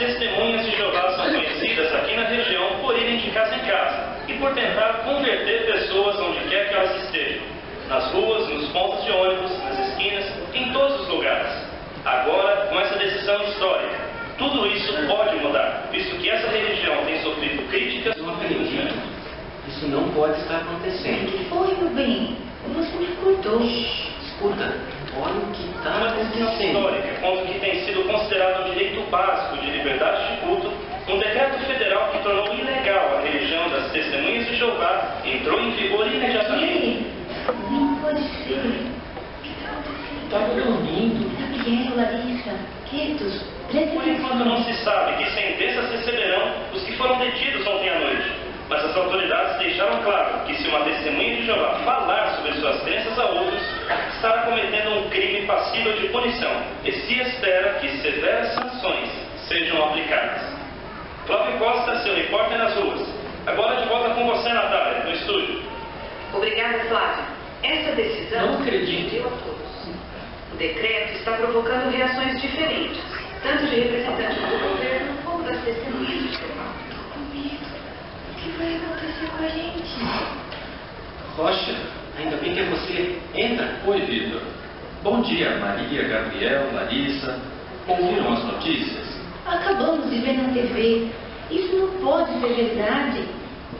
testemunhas de Jeová são conhecidas aqui na região por irem de casa em casa e por tentar converter pessoas onde quer que elas estejam, nas ruas, nos pontos de ônibus, nas esquinas, em todos os lugares. Agora, com essa decisão histórica, tudo isso pode mudar, visto que essa religião tem sofrido críticas. Não acredito. Isso não pode estar acontecendo. O que foi, meu bem? Você me cortou. Escuta, olha o que está Uma decisão acontecendo. histórica contra o que tem sido considerado um direito básico de liberdade de culto, um decreto federal que tornou ilegal a religião das testemunhas de Jeová entrou em vigor imediatamente. Ei, não pode ser. O que está acontecendo? Estava dormindo. Gabriel, Larissa, queridos, prestem Por enquanto atenção. não se sabe que sentenças receberão os que foram detidos ontem à noite, mas as autoridades deixaram claro que se uma testemunha de Jeová falar sobre suas crenças a outros, estará cometendo um crime passível de punição e se espera que severas sanções sejam aplicadas. Cláudio Costa, seu repórter nas ruas. Agora de volta com você, Natália, no estúdio. Obrigada, Flávio. Essa decisão Não acredito. dividiu a todos. O decreto está provocando reações diferentes, tanto de representantes do governo como das testemunhas de Jeová. Com medo. O que vai acontecer com a gente? Rocha, ainda bem que é você. Entra. Oi, Vitor. Bom dia, Maria, Gabriel, Larissa. Ouviram as notícias? Acabamos de ver na TV. Isso não pode ser verdade.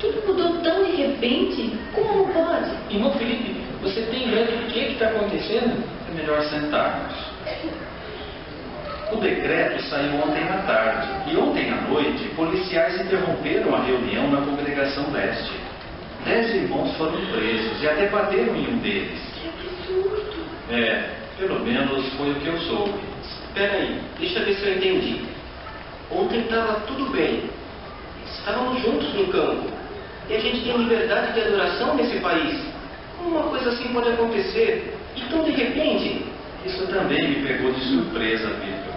Tudo mudou tão de repente. Como não pode? Irmão Felipe, você tem ideia do que está acontecendo? É melhor sentarmos. O decreto saiu ontem à tarde e ontem à noite policiais interromperam a reunião na congregação leste. 10 irmãos foram presos e até bateram em um deles. Que absurdo. Pelo menos foi o que eu soube. Espera aí, deixa eu ver se eu entendi. Ontem estava tudo bem. Estávamos juntos no campo. E a gente tem liberdade de adoração nesse país. Como uma coisa assim pode acontecer? E tão de repente? Isso também me pegou de surpresa, Vitor.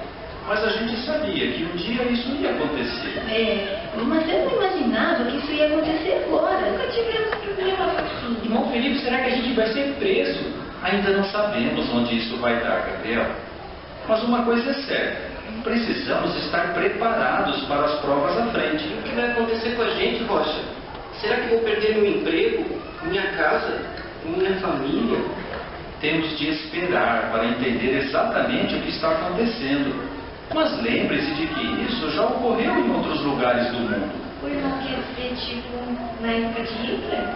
Mas a gente sabia que um dia isso ia acontecer. Mas eu não imaginava que isso ia acontecer agora. Nunca tivemos problema assim. Irmão Felipe, será que a gente vai ser preso? Ainda não sabemos onde isso vai dar, Gabriel. Mas uma coisa é certa. Precisamos estar preparados para as provas à frente. E o que vai acontecer com a gente, Rocha? Será que vou perder meu emprego, minha casa, minha família? Temos de esperar para entender exatamente o que está acontecendo. Mas lembre-se de que isso já ocorreu em outros lugares do mundo. O irmão quer dizer, tipo, na época de Hitler?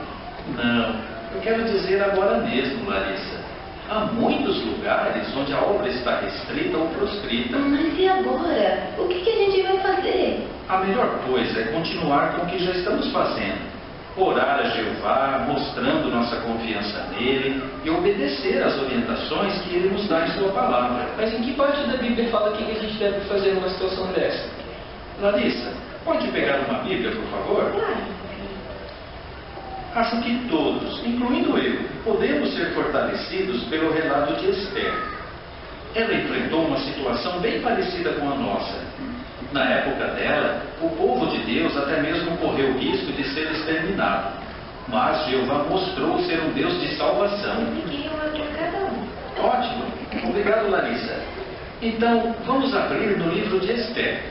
Não, eu quero dizer agora mesmo, Larissa. Há muitos lugares onde a obra está restrita ou proscrita. Mas e agora? O que a gente vai fazer? A melhor coisa é continuar com o que já estamos fazendo. Orar a Jeová, mostrando nossa confiança nele e obedecer às orientações que ele nos dá em sua palavra. Mas em que parte da Bíblia fala o que a gente deve fazer numa situação dessa? Larissa, pode pegar uma Bíblia, por favor? Claro. Acho que todos, incluindo eu, podemos ser fortalecidos pelo relato de Esther. Ela enfrentou uma situação bem parecida com a nossa. Na época dela, o povo de Deus até mesmo correu o risco de ser exterminado. Mas Jeová mostrou ser um Deus de salvação. Peguei uma para cada um. Ótimo. Obrigado, Larissa. Então, vamos abrir no livro de Esther.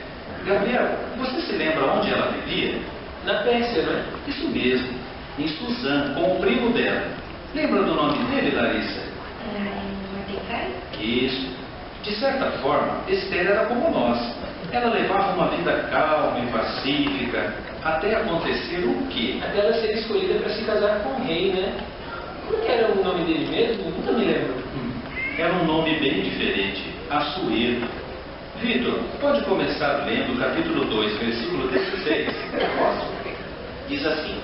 Gabriel, você se lembra onde ela vivia? Na Pérsia, não é? Isso mesmo. Em Suzã, com o primo dela. Lembra do nome dele, Larissa? Mordecai? Isso. De certa forma, Esther era como nós. Ela levava uma vida calma e pacífica, até acontecer o quê? Até ela ser escolhida para se casar com o rei, né? Como que era o nome dele mesmo? Eu nunca me lembro. Era um nome bem diferente, Assuero. Vitor, pode começar lendo o capítulo 2, versículo 16. Posso. Diz assim: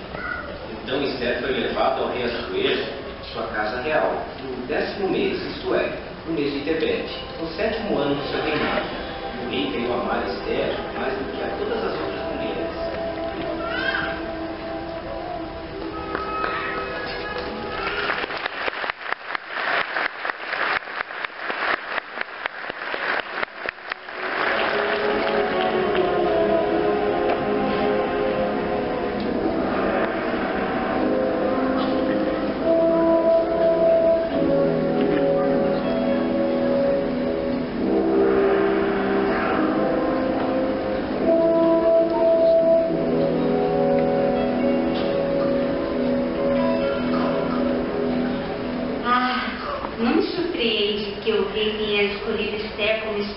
Então Esther foi levada ao rei Assuero, sua casa real, no 10º mês, isto é, no mês de Tebete, no 7º ano do seu reinado. O rei veio amar Esther mais do que a todas as outras mulheres.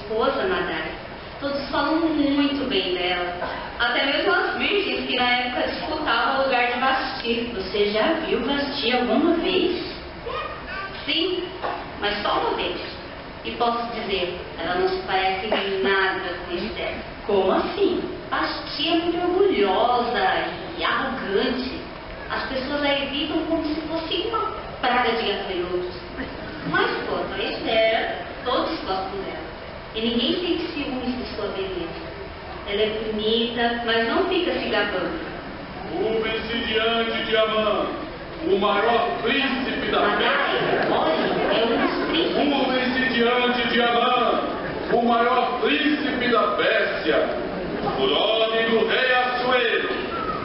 esposa, Madai. Todos falam muito bem dela. Até mesmo as virgens que na época disputavam o lugar de Vasti. Você já viu Vasti alguma vez? Sim, mas só uma vez. E posso dizer, ela não se parece em nada com Esther. Como assim? Vasti é muito orgulhosa e arrogante. As pessoas a evitam como se fosse uma praga de gafanhotos. Mas quanto a Esther, todos gostam dela. E ninguém tem ciúmes de sua beleza. Ela é bonita, mas não fica se gabando. Curvem-se diante de Amã, o maior príncipe da Pérsia. Olha, é um dos príncipes. Curvem-se diante de Amã, o maior príncipe da Pérsia. Por ordem do rei Assuero,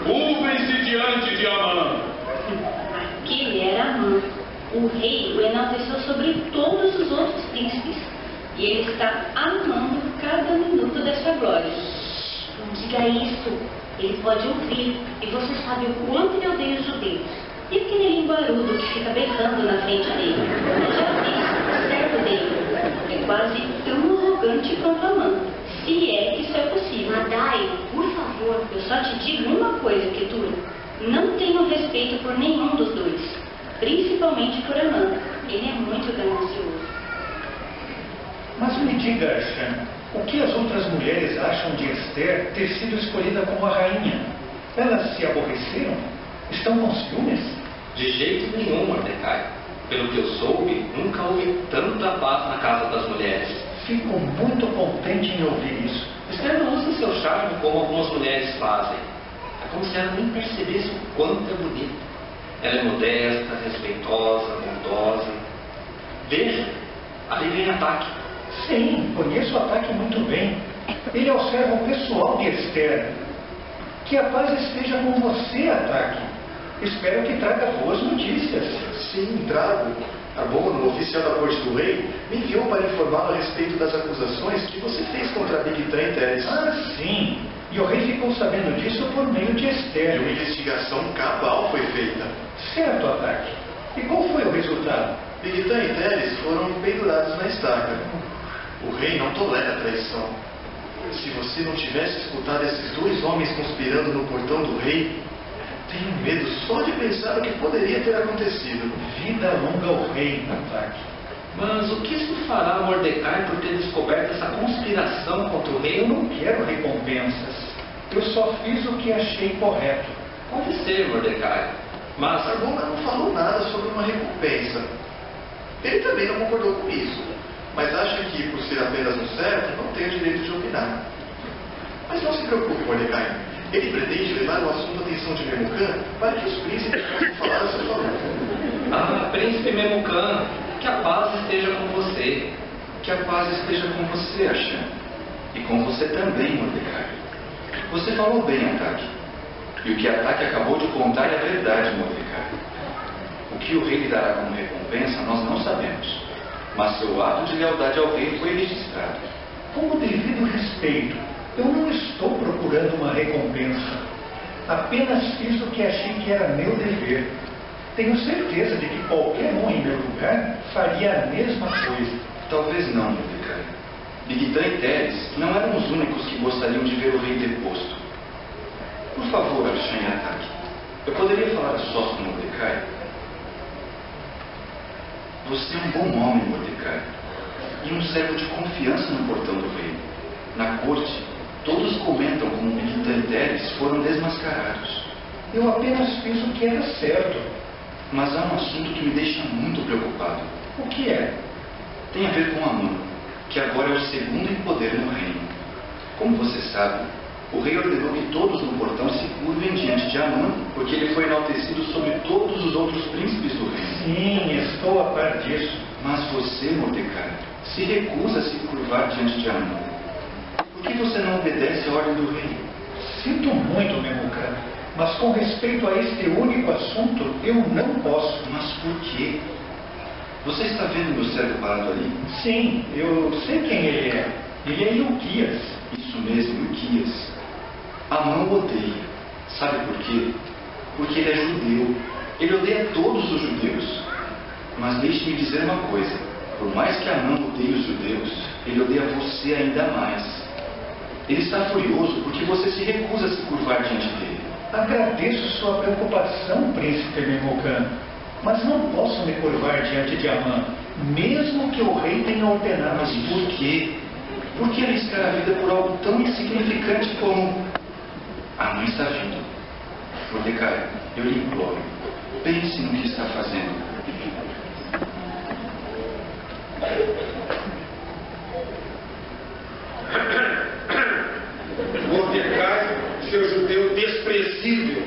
curvem-se diante de Amã. Aquele era Amã. O rei o enalteceu sobre todos os outros príncipes. E ele está amando cada minuto dessa glória. Não diga isso. Ele pode ouvir. E você sabe o quanto ele odeia os judeus. E aquele linguarudo que fica berrando na frente dele? Eu já vi, certo dele. É quase tão arrogante quanto Amã. Se é que isso é possível. Madai, por favor. Eu só te digo uma coisa, Ketura. Não tenho respeito por nenhum dos dois. Principalmente por Amã. Ele é muito ganancioso. Mas me diga, Arshan, o que as outras mulheres acham de Esther ter sido escolhida como a rainha? Elas se aborreceram? Estão com ciúmes? De jeito nenhum, Mordecai. Pelo que eu soube, nunca houve tanta paz na casa das mulheres. Fico muito contente em ouvir isso. Esther não usa seu charme como algumas mulheres fazem. É como se ela nem percebesse o quanto é bonita. Ela é modesta, respeitosa, bondosa. Veja, ali vem Ataque. Sim, conheço o Ataque muito bem. Ele é o servo pessoal de Esther. Que a paz esteja com você, Ataque. Espero que traga boas notícias. Sim, trago. Abono, oficial da corte do rei, me enviou para informá-lo a respeito das acusações que você fez contra Bigtan e Teres. Ah, sim. E o rei ficou sabendo disso por meio de Esther. E uma investigação cabal foi feita. Certo, Ataque. E qual foi o resultado? Bigtan e Teres foram pendurados na estaca. O rei não tolera traição. Se você não tivesse escutado esses dois homens conspirando no portão do rei, tenho medo só de pensar o que poderia ter acontecido. Vida longa ao rei, Ataque. Mas o que se fará Mordecai por ter descoberto essa conspiração contra o rei? Eu não quero recompensas. Eu só fiz o que achei correto. Pode ser, Mordecai. Mas Arbona não falou nada sobre uma recompensa. Ele também não concordou com isso. Mas acha que, por ser apenas um servo, não tem o direito de opinar. Mas não se preocupe, Mordecai. Ele pretende levar o assunto à atenção de Memucan para que os príncipes possam falar a seu favor. Ah, príncipe Memucan, que a paz esteja com você. Que a paz esteja com você, Arshan. E com você também, Mordecai. Você falou bem, Ataque. E o que Ataque acabou de contar é a verdade, Mordecai. O que o rei lhe dará como recompensa, nós não sabemos. Mas seu ato de lealdade ao rei foi registrado. Com o devido respeito, eu não estou procurando uma recompensa. Apenas fiz o que achei que era meu dever. Tenho certeza de que qualquer um em meu lugar faria a mesma coisa. Talvez não, Mordecai. Bigtan e Teres não eram os únicos que gostariam de ver o rei deposto. Por favor, Arshan e Ataque, eu poderia falar a sós com Mordecai? Você é um bom homem, Mordecai, e um servo de confiança no portão do rei. Na corte, todos comentam como Bigtan e Teres foram desmascarados. Eu apenas fiz o que era certo. Mas há um assunto que me deixa muito preocupado. O que é? Tem a ver com Amã, que agora é o segundo em poder no reino. Como você sabe, o rei ordenou que todos no portão se curvem diante de Amã, porque ele foi enaltecido sobre todos os outros príncipes do reino. Sim, estou a par disso. Mas você, Mordecai, se recusa a se curvar diante de Amã. Por que você não obedece à ordem do rei? Sinto muito, Memucan, mas com respeito a este único assunto, eu não posso. Mas por quê? Você está vendo meu servo parado ali? Sim, eu sei quem ele é. Ele é Ilquias. Isso mesmo, Ilquias. Amã o odeia. Sabe por quê? Porque ele é judeu. Ele odeia todos os judeus. Mas deixe-me dizer uma coisa. Por mais que Amã odeie os judeus, ele odeia você ainda mais. Ele está furioso porque você se recusa a se curvar diante dele. Agradeço sua preocupação, príncipe Memucan, mas não posso me curvar diante de Amã, mesmo que o rei tenha ordenado. Mas por quê? Por que arriscar a vida por algo tão insignificante como... Amã está vindo. Mordecai, eu lhe imploro, pense no que está fazendo. Mordecai, seu judeu desprezível,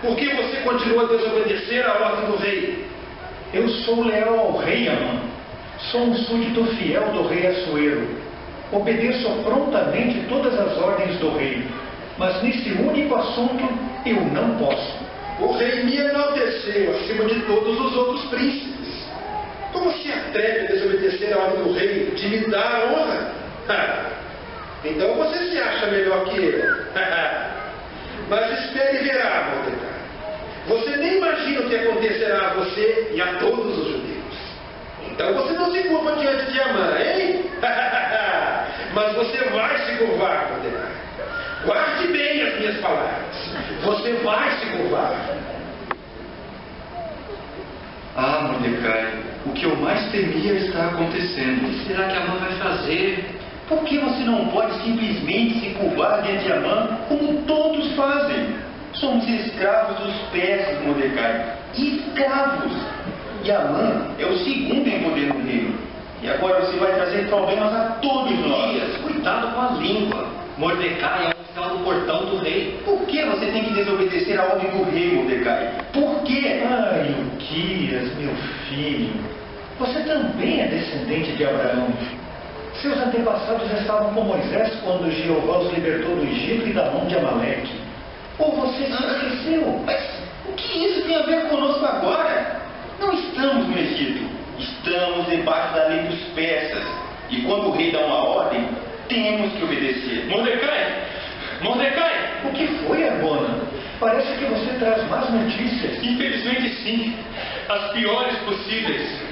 por que você continua a desobedecer à ordem do rei? Eu sou leal ao rei, Amã. Sou um súdito fiel do rei Assuero. Obedeço prontamente todas as ordens do rei. Mas nesse único assunto, eu não posso. O rei me enalteceu acima de todos os outros príncipes. Como se atreve a desobedecer à ordem do rei de me dar a honra? Então você se acha melhor que eu. Mas espere e verá, Mordecai. Você nem imagina o que acontecerá a você e a todos os judeus. Então você não se curva diante de Amã, hein? Mas você vai se curvar, Mordecai. Guarde bem as minhas palavras. Você vai se curvar. Ah, Mordecai, o que eu mais temia está acontecendo. O que será que Amã vai fazer? Por que você não pode simplesmente se curvar diante de Amã como todos fazem? Somos escravos dos persas, Mordecai. Escravos! E Amã é o segundo em poder no reino. E agora você vai trazer problemas a todos nós. Cuidado com a língua. Mordecai é o oficial do portão do rei. Por que você tem que desobedecer a ordem do rei, Mordecai? Por quê? Ai, Uquias, meu filho. Você também é descendente de Abraão. Seus antepassados estavam com Moisés quando Jeová os libertou do Egito e da mão de Amaleque. Ou você se esqueceu? Mas o que isso tem a ver conosco agora? Não estamos no Egito. Estamos debaixo da lei dos persas. E quando o rei dá uma ordem, temos que obedecer. Mordecai! Mordecai! O que foi, Arbona? Parece que você traz más notícias. Infelizmente sim. As piores possíveis.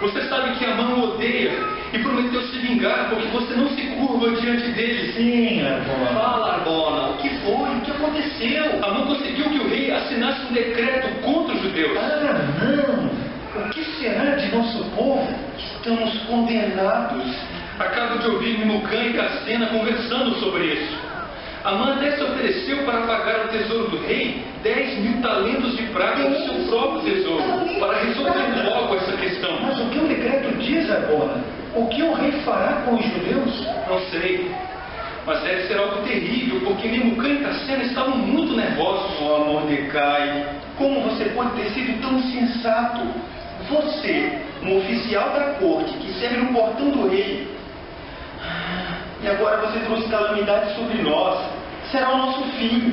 Você sabe que Amã o odeia e prometeu se vingar porque você não se curva diante dele. Sim, Arbona. Fala, Arbona. O que foi? O que aconteceu? Amã conseguiu que o rei assinasse um decreto contra os judeus. Ah, não! O que será de nosso povo? Estamos condenados. Acabo de ouvir Memucan e Cassena conversando sobre isso. Amã até se ofereceu para pagar ao tesouro do rei 10.000 talentos de prata do seu próprio tesouro, para resolver logo essa questão. Mas o que o decreto diz, Arbona? O que o rei fará com os judeus? Não sei, mas deve ser algo terrível, porque Memucan e Cassena estavam muito nervosos. Oh, Mordecai, como você pode ter sido tão insensato? Você, um oficial da corte que serve no portão do rei, e agora você trouxe calamidade sobre nós. Será o nosso fim.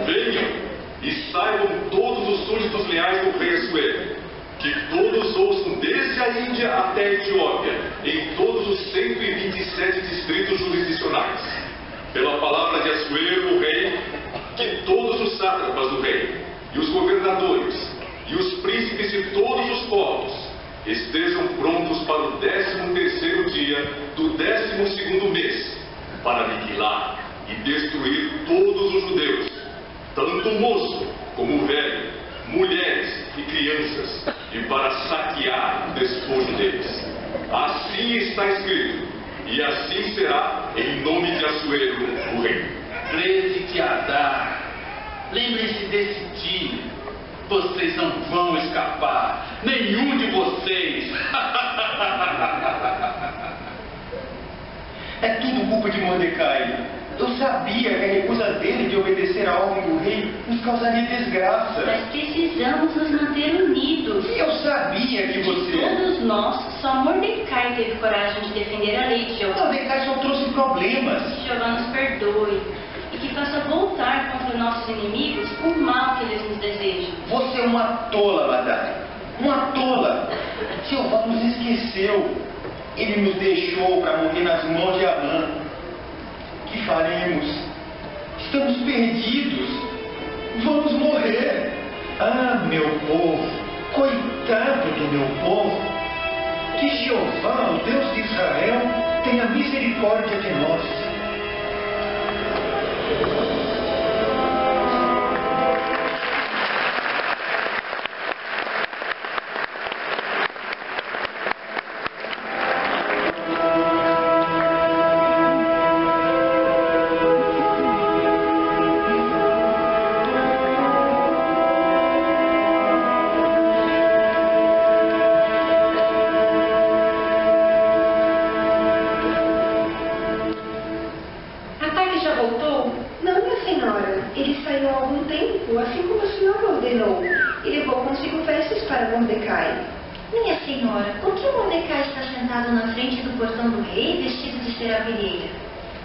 Venham e saibam todos os súditos leais do rei Assuero, que todos ouçam desde a Índia até a Etiópia, em todos os 127 distritos jurisdicionais, pela palavra de Assuero, o rei, que todos os sátrapas do rei, e os governadores, e os príncipes de todos os povos, estejam prontos para o 13º dia do 12º mês, para aniquilar e destruir todos os judeus, tanto o moço como o velho, mulheres e crianças, e para saquear o despojo deles. Assim está escrito, e assim será em nome de Assuero, o rei. 13 de Adar. Lembrem-se desse dia. Vocês não vão escapar. Nenhum de vocês. É tudo culpa de Mordecai. Eu sabia que a recusa dele de obedecer à ordem do rei nos causaria desgraça. Mas precisamos nos manter unidos. E eu sabia que você... Todos nós, só Mordecai teve coragem de defender a lei de Jeová. Mordecai só trouxe problemas. Que Jeová nos perdoe e que faça voltar contra nossos inimigos o mal que eles nos desejam. Você é uma tola, Madai. Uma tola. Jeová nos esqueceu. Ele nos deixou para morrer nas mãos de Amã. O que faremos? Estamos perdidos. Vamos morrer. Ah, meu povo, coitado do meu povo. Que Jeová, o Deus de Israel, tenha misericórdia de nós. Minha senhora, por que Mordecai está sentado na frente do portão do rei, vestido de serafilheira?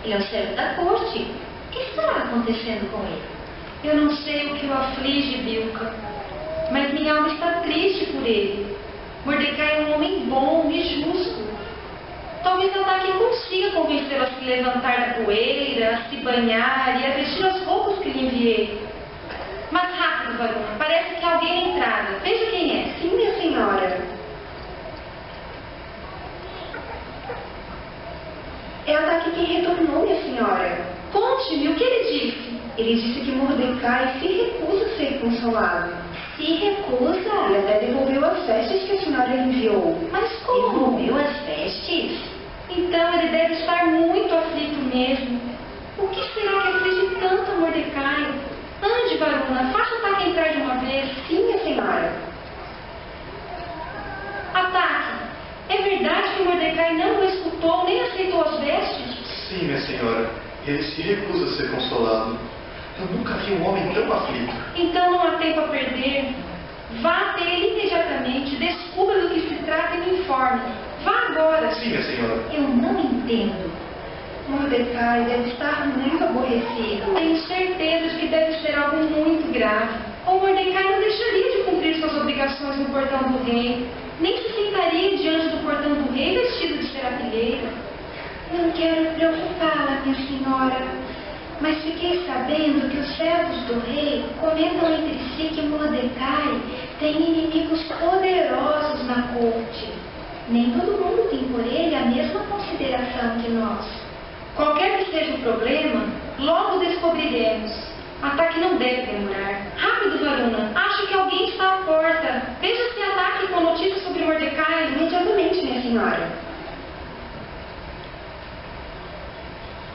Ele é o servo da corte. O que estará acontecendo com ele? Eu não sei o que o aflige, Bilka, mas minha alma está triste por ele. Mordecai é um homem bom e justo. Talvez Ataque consiga convencê-lo a se levantar da poeira, a se banhar e a vestir as roupas que lhe enviei. Mas rápido, Varuna, parece que alguém é entrada. Veja quem é. Sim, minha senhora. É Ataque quem retornou, minha senhora. Conte-me, o que ele disse? Ele disse que Mordecai se recusa a ser consolado. Se recusa? Ele até devolveu as vestes que a senhora lhe enviou. Mas como devolveu as vestes? Então ele deve estar muito aflito mesmo. O que será que aflige tanto a Mordecai? Ande, Varuna, faça Ataque entrar de uma vez. Sim, minha senhora. Ataque, é verdade que Mordecai não o escutou nem aceitou as vestes? Sim, minha senhora. Ele se recusa a ser consolado. Eu nunca vi um homem tão aflito. Então não há tempo a perder. Vá até ele imediatamente, descubra do que se trata e me informe. Vá agora. Sim, minha senhora. Eu não entendo. Mordecai deve estar muito aborrecido. Tenho certeza de que deve ser algo muito grave. Ou Mordecai não deixaria de cumprir suas obrigações no portão do rei, nem se sentaria diante do portão do rei vestido de serafilheira. Não quero preocupá-la, minha senhora, mas fiquei sabendo que os servos do rei comentam entre si que Mordecai tem inimigos poderosos na corte. Nem todo mundo tem por ele a mesma consideração que nós. Qualquer que seja o problema, logo descobriremos. Ataque não deve demorar. Rápido, Varuna. Acho que alguém está à porta. Veja se Ataque com notícias sobre Mordecai. Imediatamente, minha senhora.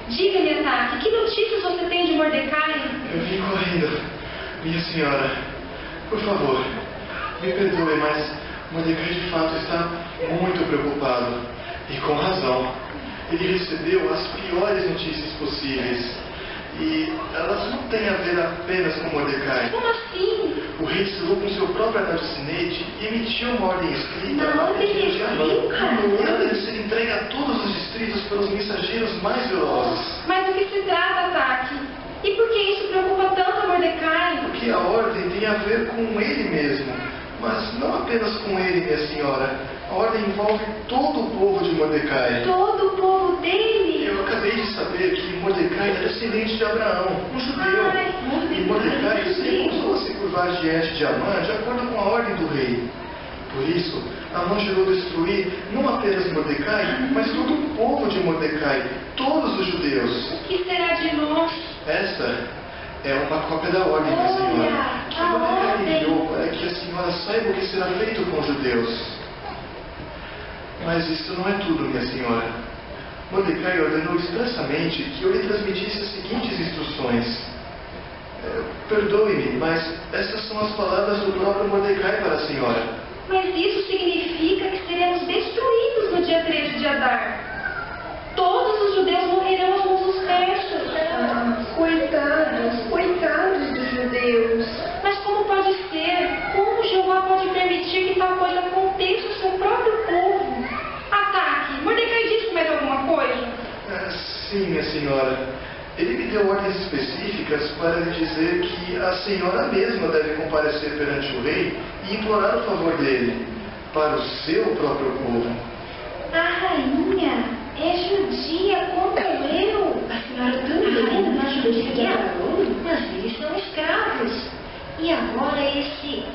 Diga-me, Ataque, que notícias você tem de Mordecai? Eu vim correndo. Minha senhora, por favor, me perdoe, mas Mordecai de fato está muito preocupado. E com razão. Ele recebeu as piores notícias possíveis. E elas não têm a ver apenas com Mordecai. Como assim? O rei selou com seu próprio anel de sinete e emitiu uma ordem escrita Não, ela deve ser entregue a todos os distritos pelos mensageiros mais velozes. Mas do que se trata, Ataque? E por que isso preocupa tanto a Mordecai? Porque a ordem tem a ver com ele mesmo. Mas não apenas com ele, minha senhora. A ordem envolve todo o povo de Mordecai. Todo o povo dele? Eu acabei de saber que Mordecai era descendente de Abraão, um judeu. E Mordecai se recusou a se curvar diante de Amã de acordo com a ordem do rei. Por isso, Amã jurou destruir não apenas Mordecai, mas todo o povo de Mordecai, todos os judeus. O que será de nós? Esta é uma cópia da ordem, minha senhora, que Mordecai enviou para que a senhora saiba o que será feito com os judeus. Mas isso não é tudo, minha senhora. Mordecai ordenou expressamente que eu lhe transmitisse as seguintes instruções. Perdoe-me, mas essas são as palavras do próprio Mordecai para a senhora. Mas isso significa que seremos destruídos no dia 13 de Adar. Todos os judeus morrerão aos mãos dos persas. Coitados dos judeus. Mas como pode ser? Como Jeová pode permitir que tal coisa aconteça ao seu próprio povo? Ataque! Mordecai disse mais alguma coisa? Sim, minha senhora. Ele me deu ordens específicas para lhe dizer que a senhora mesma deve comparecer perante o rei e implorar o favor dele, para o seu próprio povo. A rainha é judia como eu. A senhora também é judia. Mas eles são escravos. E agora esse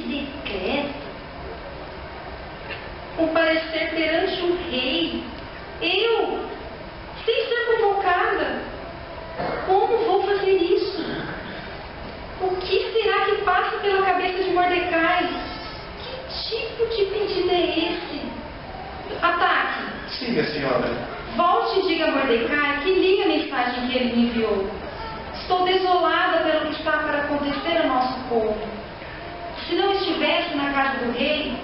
decreto. Comparecer perante o rei. Eu, sem ser convocada. Como vou fazer isso? O que será que passa pela cabeça de Mordecai? Que tipo de pedido é esse? Ataque. Sim, minha senhora. Volte e diga a Mordecai que li a mensagem que ele me enviou. Estou desolada pelo que está para acontecer ao nosso povo. Se não estivesse na casa do rei,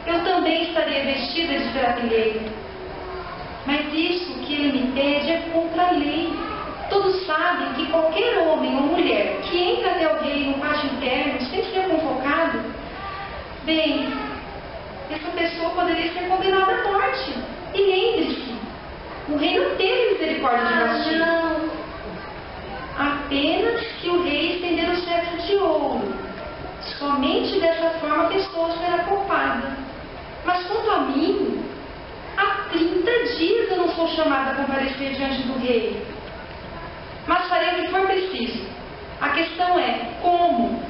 eu também estaria vestida de serapilheiro. Mas isso que ele me pede é contra a lei. Todos sabem que qualquer homem ou mulher que entra até o rei no pátio interno sem ser convocado, bem, essa pessoa poderia ser condenada à morte. E lembre-se, o rei não teve misericórdia de Vasti. Não. Apenas que o rei estender o cetro de ouro. Somente dessa forma a pessoa será poupada. Mas quanto a mim, há 30 dias eu não sou chamada a comparecer diante do rei. Mas farei o que for preciso. A questão é como.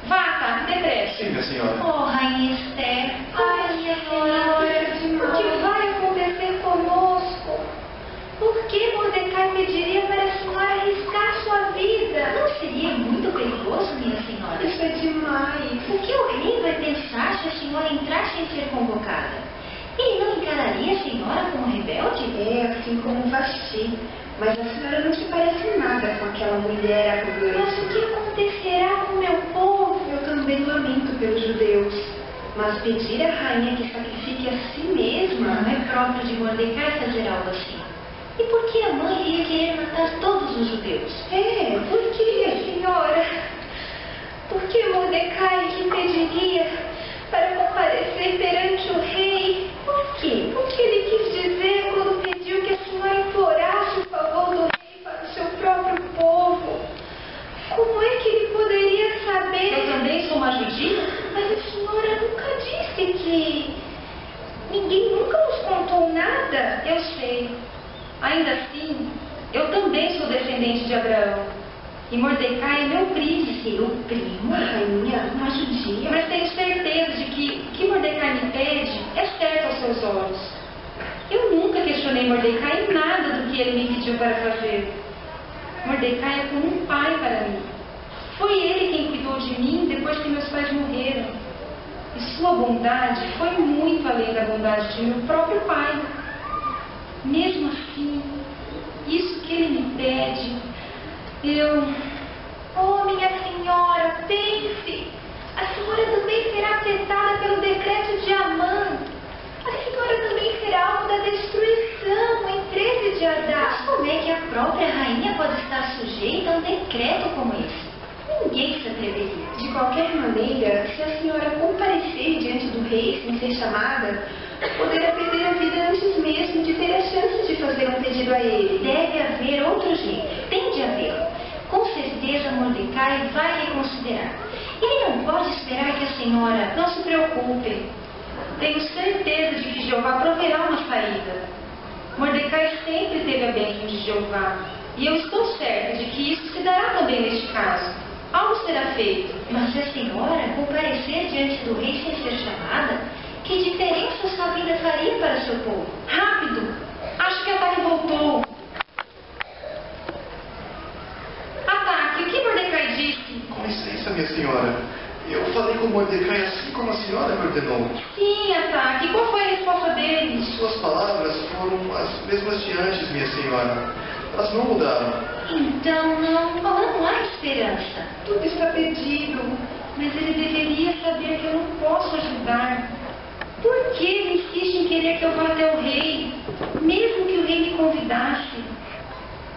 Vá, tá, depressa. Sim, minha senhora. Oh, Rainha Esther. Ai, minha senhora, o que vai acontecer conosco? Por que Mordecai pediria para a senhora arriscar sua vida? Não seria muito perigoso, minha senhora? Isso é demais. O que o rei vai pensar se a senhora entrar sem ser convocada? Ele não encararia a senhora como rebelde? É, assim como Vasti. Mas a senhora não se parece nada com aquela mulher arrogante. Mas o que acontecerá com meu povo? Eu também lamento pelos judeus. Mas pedir à rainha que sacrifique a si mesma... Não é próprio de Mordecai fazer algo assim. E por que a mãe iria querer matar todos os judeus? É, por que, senhora? Por que Mordecai lhe pediria para comparecer perante o rei? Por quê? O que ele quis dizer quando pediu que a senhora implorasse o favor do rei para o seu próprio povo? Como é que ele poderia saber? Eu também sou uma judia? Mas a senhora nunca disse que... Ninguém nunca nos contou nada. Eu sei. Ainda assim, eu também sou descendente de Abraão. E Mordecai é meu primo. Seu primo, rainha, uma judia? Mas tenho certeza de que o que Mordecai me pede é certo aos seus olhos. Eu nunca questionei Mordecai em nada do que ele me pediu para fazer. Mordecai é como um pai para mim. Foi ele quem cuidou de mim depois que meus pais morreram. E sua bondade foi muito além da bondade de meu próprio pai. Mesmo assim, isso que ele me pede, Oh, minha senhora, pense! A senhora também será afetada pelo decreto de Amã. A senhora também será alvo da destruição em 13 de Adar. Mas como é que a própria rainha pode estar sujeita a um decreto como esse? Ninguém se atreveria. De qualquer maneira, se a senhora comparecer diante do rei sem ser chamada, poderá perder a vida antes mesmo de ter a chance de fazer um pedido a ele. Deve haver outro jeito. Tem de haver. Com certeza Mordecai vai reconsiderar. Ele não pode esperar que a senhora... Não se preocupe. Tenho certeza de que Jeová proverá uma saída. Mordecai sempre teve a bênção de Jeová. E eu estou certa de que isso se dará também neste caso. Algo será feito. Mas se a senhora comparecer diante do rei sem ser chamada, que diferença sua vida faria para seu povo? Rápido! Acho que Ataque voltou. Ataque, o que Mordecai disse? Com licença, minha senhora. Eu falei com Mordecai assim como a senhora me ordenou. Sim, Ataque. Qual foi a resposta dele? Suas palavras foram as mesmas de antes, minha senhora. Elas não mudaram. Então não há esperança. Tudo está perdido. Mas ele deveria saber que eu não posso ajudar. Por que ele insiste em querer que eu vá até o rei, mesmo que o rei me convidasse?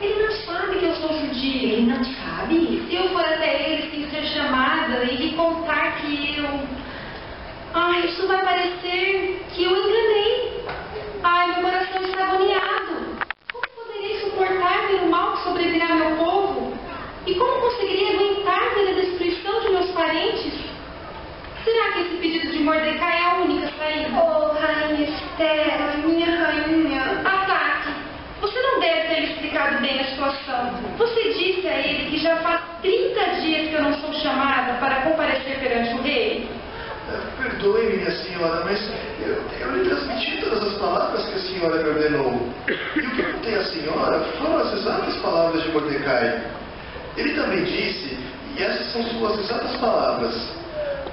Ele não sabe que eu sou judia. Ele não sabe? Se eu for até ele sem ser chamada e lhe contar que eu... Ai, isso vai parecer que eu enganei. Ai, meu coração está agoniado. Como poderei suportar ver o mal que sobrevirá ao meu povo? E como conseguiria aguentar ver a destruição de meus parentes? Será que esse pedido de Mordecai é a única saída? Oh, Rainha Esther, minha rainha. Ataque! Você não deve ter explicado bem a situação. Você disse a ele que já faz 30 dias que eu não sou chamada para comparecer perante o rei? Perdoe-me, minha senhora, mas eu lhe transmiti todas as palavras que a senhora me ordenou. E o que eu contei à senhora foram as exatas palavras de Mordecai. Ele também disse, e essas são suas exatas palavras: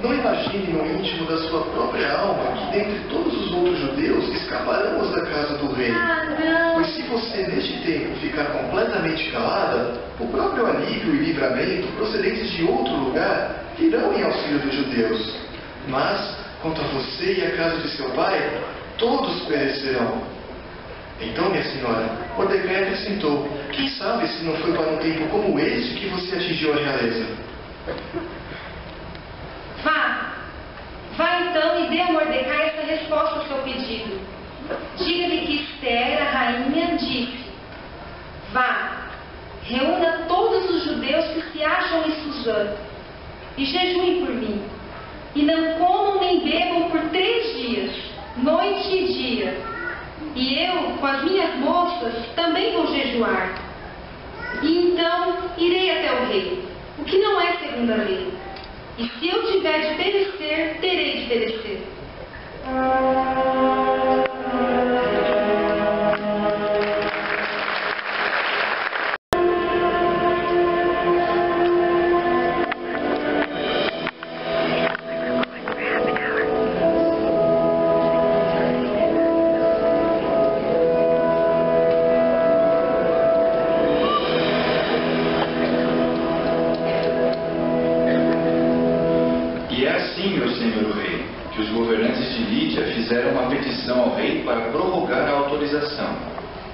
não imagine no íntimo da sua própria alma que dentre todos os outros judeus escaparemos da casa do rei. Pois se você neste tempo ficar completamente calada, o próprio alívio e livramento procedentes de outro lugar virão em auxílio dos judeus. Mas, quanto a você e a casa de seu pai, todos perecerão. Então, minha senhora, Mordecai acrescentou: quem sabe se não foi para um tempo como este que você atingiu a realeza? Vá então e dê a Mordecai essa resposta ao seu pedido. Diga-lhe que Esther, a rainha, disse: vá, reúna todos os judeus que se acham em Suzã e jejuem por mim. E não comam nem bebam por 3 dias, noite e dia. E eu, com as minhas moças, também vou jejuar. E então irei até o rei, o que não é segundo a lei. E se eu tiver de perecer, terei de perecer.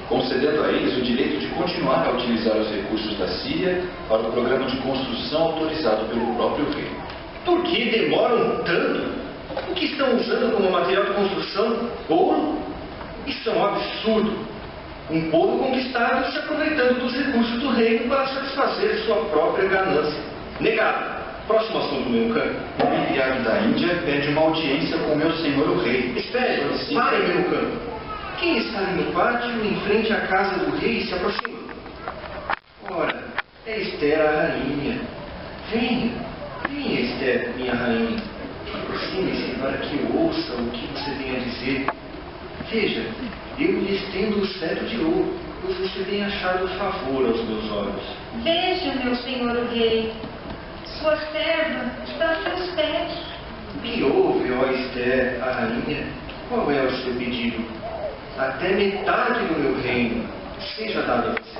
concedendo a eles o direito de continuar a utilizar os recursos da Síria para o programa de construção autorizado pelo próprio rei. Por que demoram tanto? O que estão usando como material de construção? Ouro? Isso é um absurdo. Um povo conquistado se aproveitando dos recursos do reino para satisfazer sua própria ganância. Negado. Próximo assunto, Memucan. O enviado da Índia pede uma audiência com meu senhor o rei. Espere, pare, Memucan. Quem está ali no pátio, em frente à casa do rei, se aproxima? Ora, é Esther, a rainha. Venha, Esther, minha rainha. Aproxime-se para que eu ouça o que você tem a dizer. Veja, eu lhe estendo o cetro de ouro, pois você tem achado favor aos meus olhos. Veja, meu senhor o rei. Sua serva está a seus pés. Me ouve, ó Esther, a rainha. Qual é o seu pedido? Até metade do meu reino seja dado a você.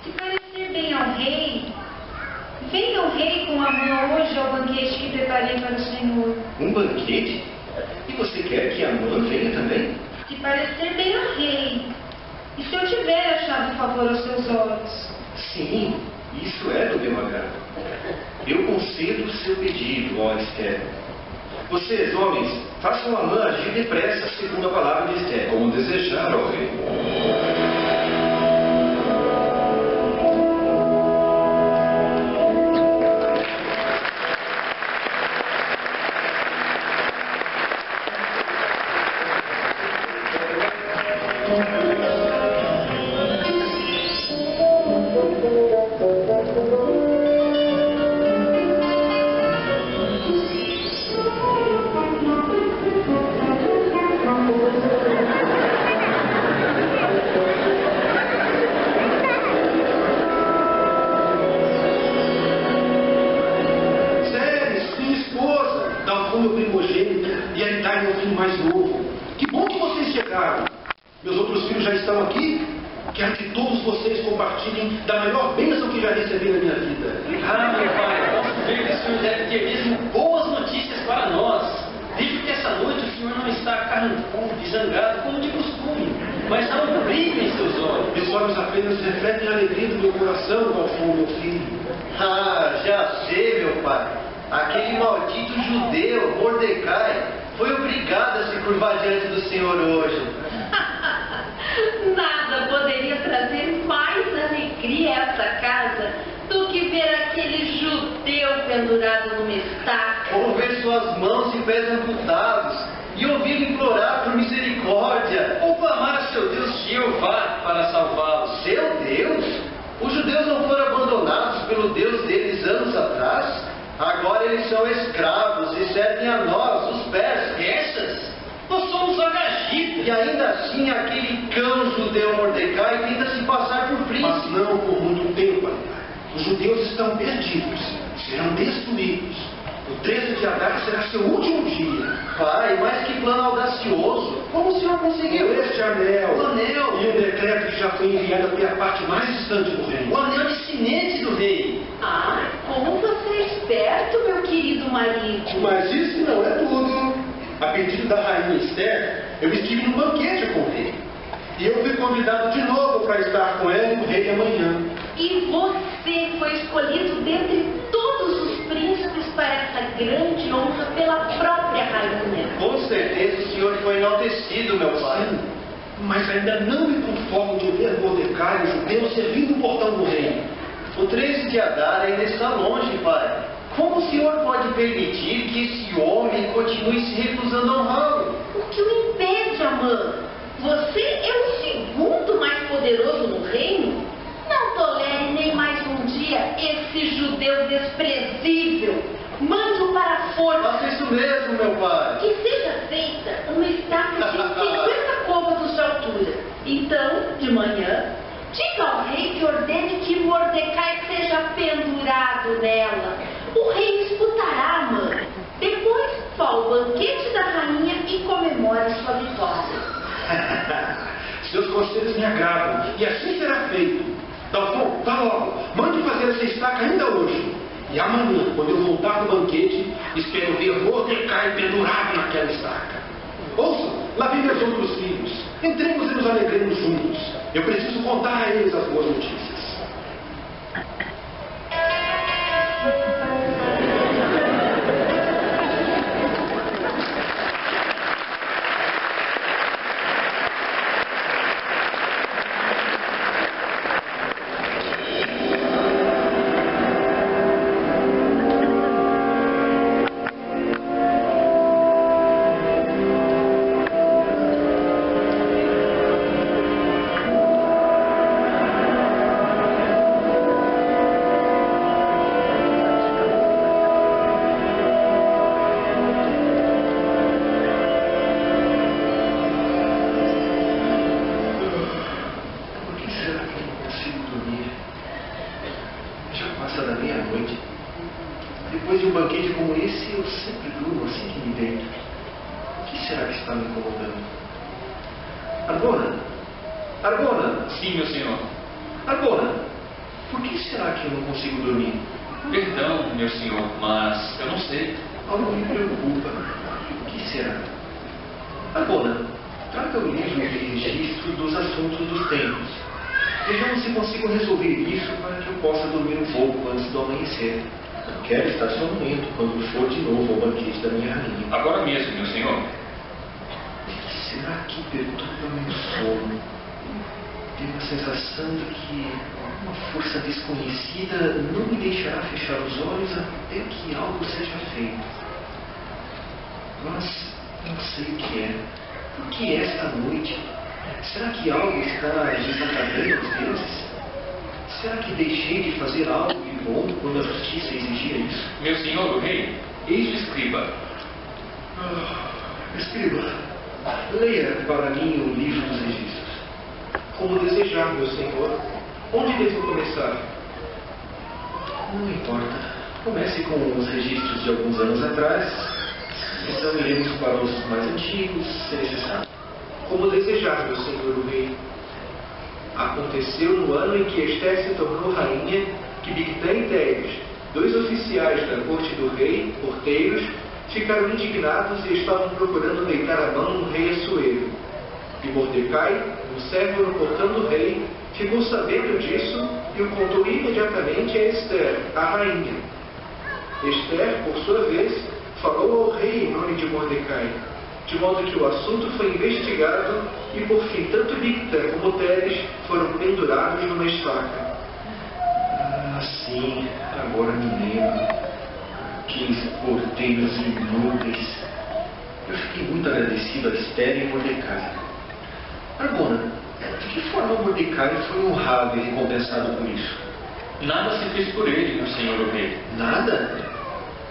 Se parecer bem ao rei, venha o rei com Amã hoje ao banquete que preparei para o Senhor. Um banquete? E você quer que Amã venha também? Se parecer bem ao rei, e se eu tiver achado favor aos seus olhos. Sim, isso é do meu agrado. Eu concedo o seu pedido, ó Esther. Vocês, homens, façam Amã agir depressa, segundo a palavra de Esther. Como desejar, ó rei. Aquele maldito judeu, Mordecai, foi obrigado a se curvar diante do Senhor hoje. Nada poderia trazer mais alegria a essa casa do que ver aquele judeu pendurado numa estaca. Ou ver suas mãos e pés amputados e ouvi-lo implorar por misericórdia. Ou clamar a seu Deus Jeová para salvá-los. Seu Deus? Os judeus não foram abandonados pelo Deus deles Agora eles são escravos e servem a nós, os persas. Nós somos agagitas. E ainda assim aquele cão judeu Mordecai tenta se passar por príncipe. Mas não por muito tempo, papai. Os judeus estão perdidos. Serão destruídos. O 13 de Adar será seu último dia. Pai, mas que plano audacioso. Como o senhor conseguiu? Este anel. O anel. E um decreto que já foi enviado até a parte mais distante do reino. O anel de sinete do rei. Ah, como você é esperto, meu querido marido. Mas isso não é tudo. A pedido da rainha Esther, eu estive no banquete com o rei. E eu fui convidado de novo para estar com ela e o rei amanhã. E você foi escolhido dentre todos os príncipes para essa grande honra pela própria rainha. Com certeza o senhor foi enaltecido, meu pai. Sim, mas ainda não me conformo de ver Mordecai, o judeu, servindo o portão do rei. O 13 de Adar ainda está longe, pai. Como o senhor pode permitir que esse homem continue se recusando a honrá-lo? O que o impede, Amã? Você é o segundo mais poderoso no reino? Não tolere nem mais um dia esse judeu desprezível. Mande-o para a força. Faça isso mesmo, meu pai. Que seja feita uma estátua de 50 côvados de altura. Então, de manhã, diga ao rei que ordene que Mordecai seja pendurado nela. O rei escutará, Amã. Depois, vá ao banquete da rainha e comemore sua vitória. Seus conselhos me agradam, e assim será feito. Dalfon, vá logo, mande fazer essa estaca ainda hoje. E amanhã, quando eu voltar do banquete, espero ver Mordecai pendurado naquela estaca. Ouçam, lá vem meus outros filhos. Entremos e nos alegremos juntos. Eu preciso contar a eles as boas notícias. Depois de um banquete como esse, eu sempre durmo assim que me deito. O que será que está me incomodando? Arbona? Arbona? Sim, meu senhor. Arbona, por que será que eu não consigo dormir? Perdão, meu senhor, mas eu não sei. Algo me preocupa. O que será? Arbona, traga o livro de registro dos assuntos dos tempos. Vejamos se consigo resolver isso para que eu possa dormir um pouco antes do amanhecer. Não quero estar sonolento quando for de novo ao banquete da minha rainha. Agora mesmo, meu senhor. Será que perturba meu sono? Tenho a sensação de que uma força desconhecida não me deixará fechar os olhos até que algo seja feito. Mas não sei o que é. Por que esta noite? Será que algo está desagradando aos deuses? Será que deixei de fazer algo de bom quando a justiça exigia isso? Meu senhor, o rei, eis o escriba. Escriba, leia para mim o livro dos registros. Como desejar, meu senhor. Onde devo começar? Não importa. Comece com os registros de alguns anos atrás. Então iremos para os mais antigos, se necessário. Como desejar, meu senhor o rei. Aconteceu no ano em que Esther se tornou rainha, que Bigtã e Teres, dois oficiais da corte do rei, porteiros, ficaram indignados e estavam procurando deitar a mão no rei Assuero. E Mordecai, um servo no portão do rei, ficou sabendo disso e o contou imediatamente a Esther, a rainha. Esther, por sua vez, falou ao rei em nome de Mordecai, de modo que o assunto foi investigado e, por fim, tanto Bigtã como Teres foram pendurados numa estaca. Ah, sim, agora me lembro. Aqueles porteiros inúteis. Eu fiquei muito agradecido a Esther e Mordecai. Arbona, de que forma Mordecai foi honrado e recompensado por isso? Nada se fez por ele, meu senhor o rei. Nada?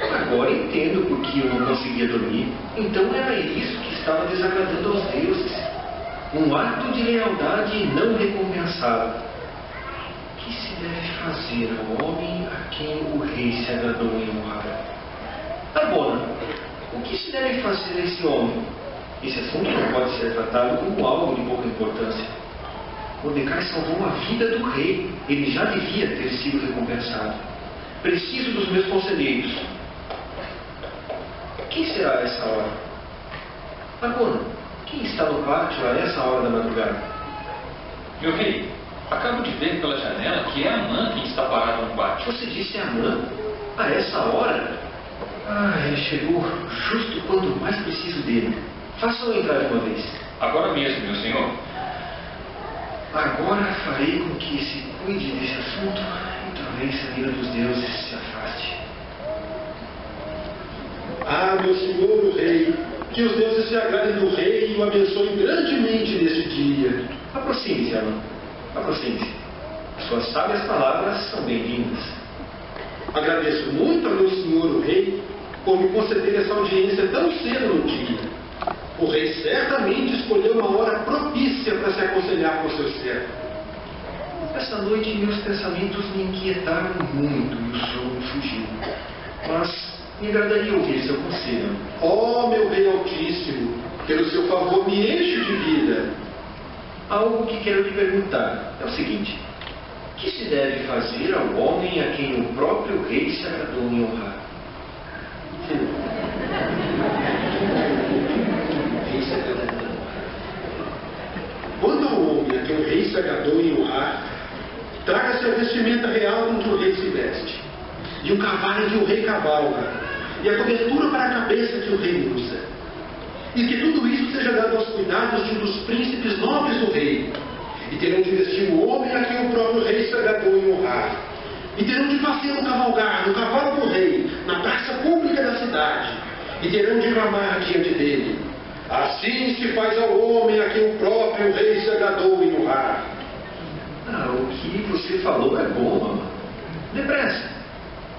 Agora entendo por que eu não conseguia dormir. Então era isso que estava desagradando aos deuses. Um ato de lealdade não recompensado. O que se deve fazer ao homem a quem o rei se agradou em honrar? Arbona, o que se deve fazer a esse homem? Esse assunto não pode ser tratado como algo de pouca importância. Mordecai salvou a vida do rei. Ele já devia ter sido recompensado. Preciso dos meus conselheiros. Quem será a essa hora? Arbona, quem está no pátio a essa hora da madrugada? Meu rei, acabo de ver pela janela que é Amã quem está parado no pátio. Você disse Amã? A essa hora? Ele chegou justo quando mais preciso dele. Faça-o entrar de uma vez. Agora mesmo, meu senhor. Agora farei com que se cuide desse assunto e talvez a ira dos deuses se afaste. Meu senhor o rei, que os deuses se agradem do rei e o abençoem grandemente neste dia. Aproxime-se, Amã. Aproxime-se. Suas sábias palavras são bem-vindas. Agradeço muito ao meu senhor o rei por me conceder essa audiência tão cedo no dia. O rei certamente escolheu uma hora propícia para se aconselhar com seu servo. Essa noite meus pensamentos me inquietaram muito e o sono fugiu. Mas me agradaria ouvir seu conselho. Meu rei altíssimo, pelo seu favor me enche de vida. Algo que quero lhe perguntar é o seguinte: o que se deve fazer ao homem a quem o próprio rei se agradou em honrar? Quando ao homem a quem o rei se agradou em honrar, traga-se a vestimenta real com que o rei se veste, e o cavalo que o rei cavalga, e a cobertura para a cabeça que o rei usa. E que tudo isso seja dado aos cuidados de um dos príncipes nobres do rei. E terão de vestir o homem a quem o próprio rei se agradou em honrar. E terão de fazê-lo cavalgar no cavalo do rei, na praça pública da cidade. E terão de clamar diante dele: assim se faz ao homem a quem o próprio rei se agradou em honrar. O que você falou é bom, mamãe. Depressa.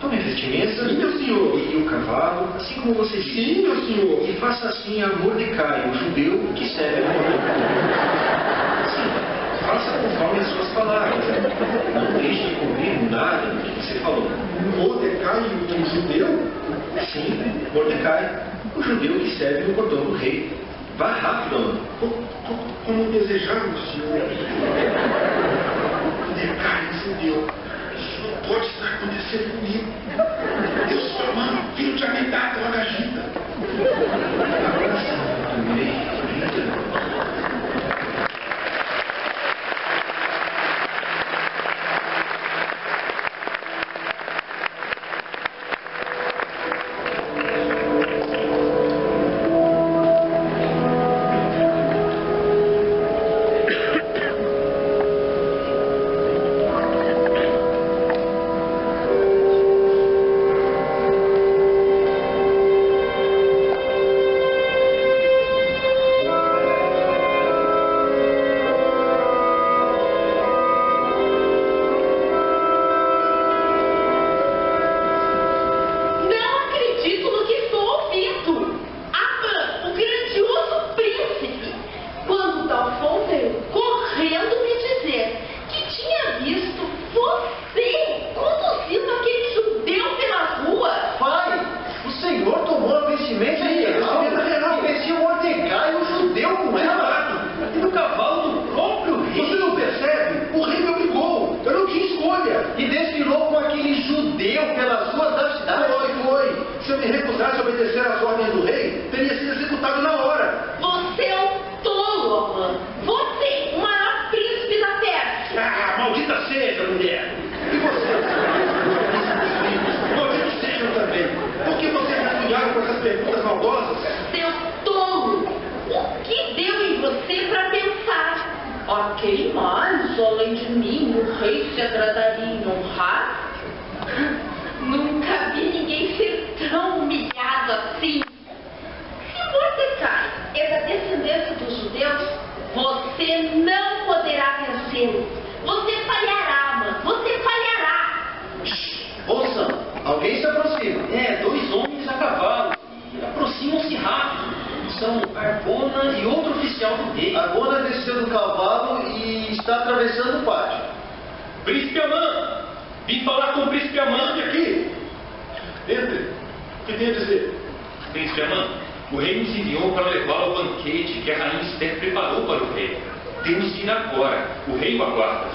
Tome a vestimenta. Sim, meu senhor. E o cavalo, assim como você disse. Sim, meu senhor. E faça assim a Mordecai, o judeu que serve a Mordecai. Sim, faça conforme as suas palavras. Não deixe de cumprir nada do que você falou. Mordecai, o judeu? Sim, Mordecai, o judeu que serve no cordão do rei. Vá rápido, Ana. Como desejamos, senhor. Mordecai, o judeu. Isso não pode estar acontecendo comigo. Eu sou Amã, filho de Amedá, da Agagita. Alguém se aproxima. 2 são Arbona e outro oficial do rei. Arbona desceu do cavalo e está atravessando o pátio. Príncipe Amã! Vim falar com o Príncipe Amã. Aqui! Entre. O que tem a dizer? Príncipe Amã, o rei nos enviou para levar ao banquete que a rainha Esther preparou para o rei. Temos que ir agora. O rei o aguarda.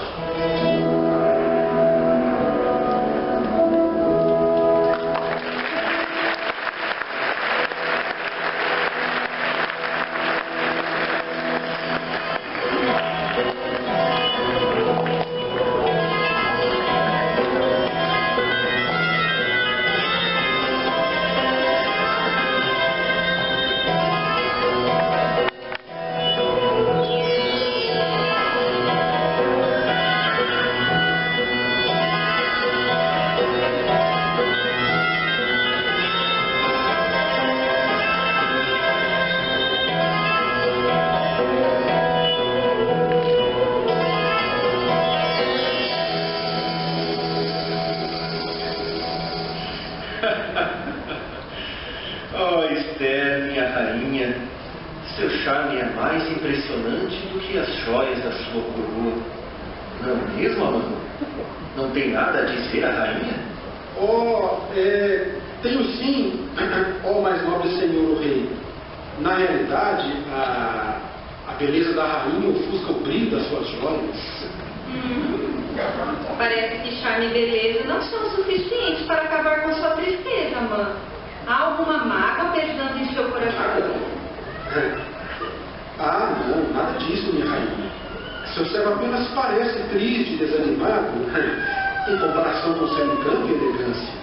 Oh, Esther, minha rainha, seu charme é mais impressionante do que as joias da sua coroa. Não é mesmo, Amã? Não tem nada a dizer a rainha? Tenho sim, ó mais nobre senhor o rei. Na realidade, a beleza da rainha ofusca o brilho das suas joias. Parece que charme e beleza não são suficientes para acabar com sua tristeza, Amã. Há alguma mágoa pesando em seu coração? Não, nada disso, minha rainha. Seu servo apenas parece triste e desanimado em comparação com seu encanto e elegância.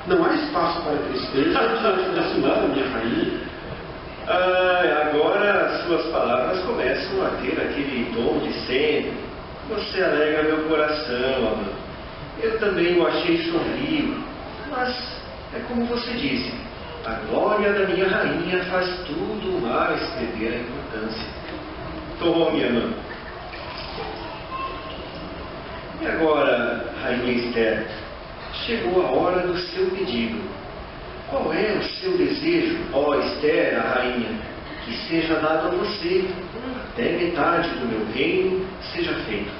Não há espaço para tristeza diante da senhora, minha rainha. Agora suas palavras começam a ter aquele tom de sempre. Você alegra meu coração, Amã. Eu também o achei sombrio. Mas é como você disse, a glória da minha rainha faz tudo mais perder a importância. Tome, Amã. E agora, rainha Esther, chegou a hora do seu pedido. Qual é o seu desejo, ó Esther, a rainha? Que seja dado a você, até metade do meu reino seja feito.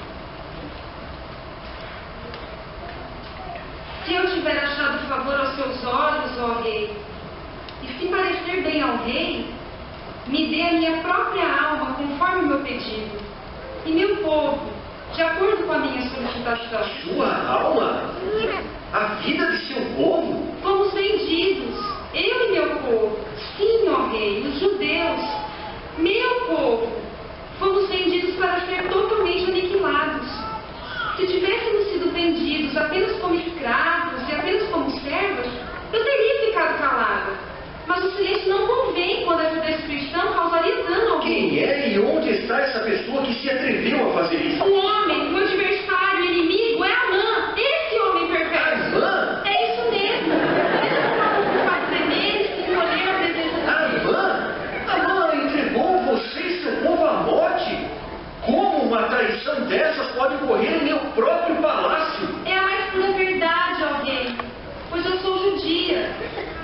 Se eu tiver achado favor aos seus olhos, ó rei, e se parecer bem ao rei, me dê a minha própria alma conforme o meu pedido, e meu povo, de acordo com a minha solicitação. Sua alma? A vida de seu povo? Fomos vendidos, eu e meu povo. Sim, ó rei, os judeus, meu povo, fomos vendidos para ser totalmente aniquilados. Se tivéssemos sido vendidos apenas como escravos e apenas como servos, eu teria ficado calada. Mas o silêncio não convém quando essa destruição causaria dano ao rei. Quem é e onde está essa pessoa que se atreveu a fazer isso? O homem, o adversário, o inimigo é Amã. Esse homem perfeito. Amã? É isso mesmo. Ele faz tremer e se encolher a presença dele. Amã entregou você e seu povo à morte? Como uma traição dessas pode ocorrer em meu próprio palácio? É a mais pura verdade, ó rei, pois eu sou judia.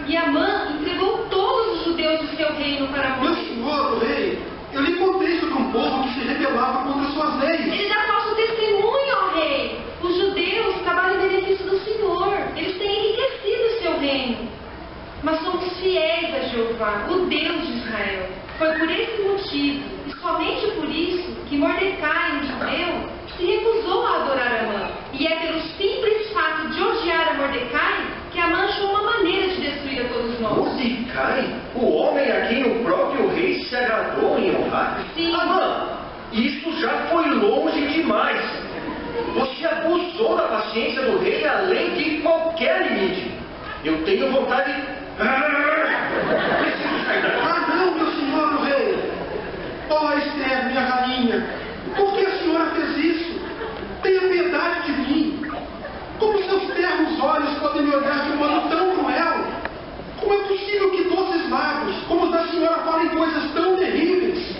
E Amã entregou todos os judeus de seu reino para a Meu morte. senhor, o rei, eu lhe contei sobre um povo que se rebelava contra suas leis. Ele dá falso testemunho, ó rei. Os judeus trabalham em benefício do Senhor. Eles têm enriquecido seu reino. Mas somos fiéis a Jeová, o Deus de Israel. Foi por esse motivo, e somente por isso, que Mordecai, um judeu, se recusou a adorar Amã. E é pelo simples fato de odiar a Mordecai que Amã achou uma maneira de destruir a todos nós. Mordecai? O homem a quem o próprio rei se agradou em honrar? Sim. Amã, isso já foi longe demais. Você abusou da paciência do rei além de qualquer limite. Eu tenho vontade... Preciso sair daqui. Não, meu senhor, o rei. Ó Esther, minha rainha, por que a senhora fez isso? Tenha piedade de mim. Como seus ternos olhos podem me olhar de um modo tão cruel? Como é possível que doces lábios, como os da senhora, falem coisas tão terríveis?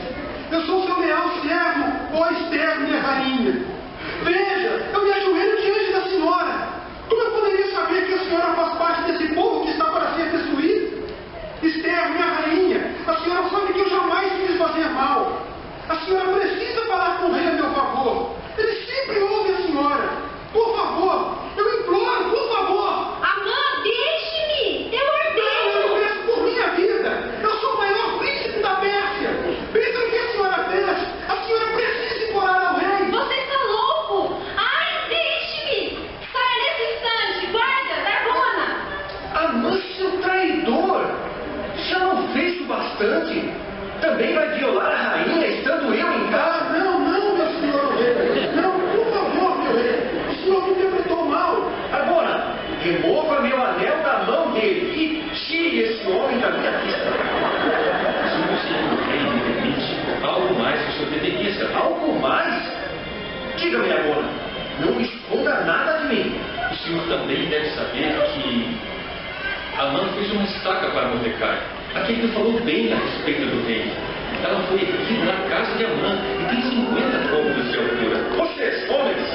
Eu sou seu leal servo, ó Esther, minha rainha. Veja, eu me ajoelho diante da senhora. Como eu poderia saber que a senhora faz parte desse povo que está para ser destruído? bastante. Também vai violar a rainha estando eu em casa? Não, meu senhor rei. Não, por favor, meu rei. O senhor me interpretou mal. Agora, remova meu anel da mão dele e tire esse homem da minha vista. Se o senhor rei me permite, algo mais que o senhor deveria saber. Algo mais? Diga-me agora. Não esconda nada de mim. O senhor também deve saber que Amã fez uma estaca para Mordecai. Aquele que falou bem a respeito do rei. Ela foi erguida na casa de Amã e tem 50 cômodos de altura. Vocês, homens,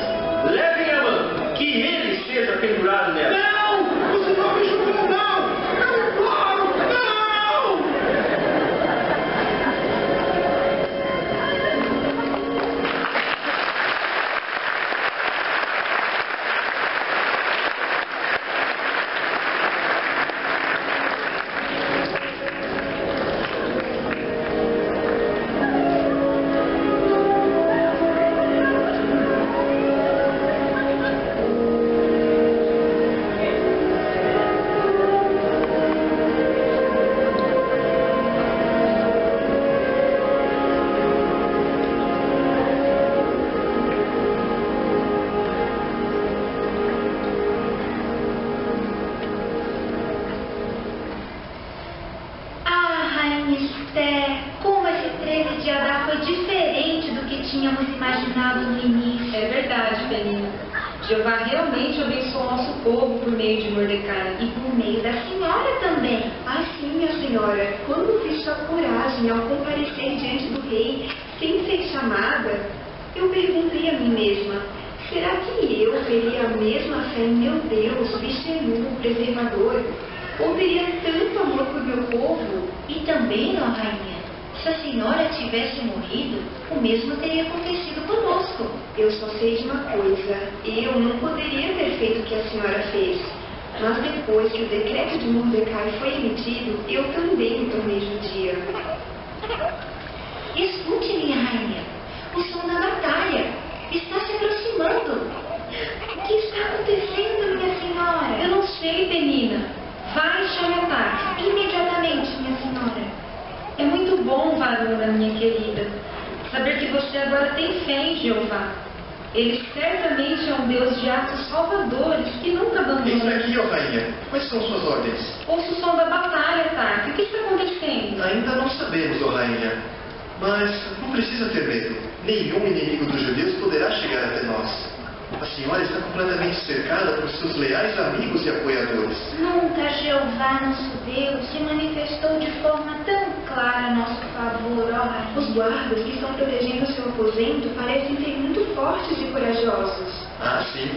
levem Amã, que ele seja pendurado nela. Não! O senhor me julgou mal! Eu imploro! Não! Como esse 13 de Adar foi diferente do que tínhamos imaginado no início. É verdade, Penina. Jeová realmente abençoou nosso povo por meio de Mordecai. E por meio da senhora também. Ah, sim, minha senhora. Quando vi sua coragem ao comparecer diante do rei sem ser chamada, eu perguntei a mim mesma: será que eu teria a mesma fé em meu Deus, Vishnu, o preservador? Ou teria tanto amor por meu povo? E também, ó rainha, se a senhora tivesse morrido, o mesmo teria acontecido conosco. Eu só sei de uma coisa: eu não poderia ter feito o que a senhora fez. Mas depois que o decreto de Mordecai foi emitido, eu também me tornei judia. Escute, minha rainha, o som da batalha está se aproximando. O que está acontecendo, minha senhora? Eu não sei, Penina. Vai e chame ataque. Imediatamente, minha senhora. É muito bom, Varuna, minha querida, saber que você agora tem fé em Jeová. Ele certamente é um Deus de atos salvadores que nunca abandona. Entra aqui, ó rainha. Quais são suas ordens? Ouça o som da batalha, Ataque. O que está acontecendo? Ainda não sabemos, ó rainha. Mas não precisa ter medo. Nenhum inimigo dos judeus poderá chegar até nós. A senhora está completamente cercada por seus leais amigos e apoiadores. Nunca Jeová, nosso Deus, se manifestou de forma tão clara a nosso favor, ó rainha. Os guardas que estão protegendo seu aposento parecem ser muito fortes e corajosos. Ah, sim.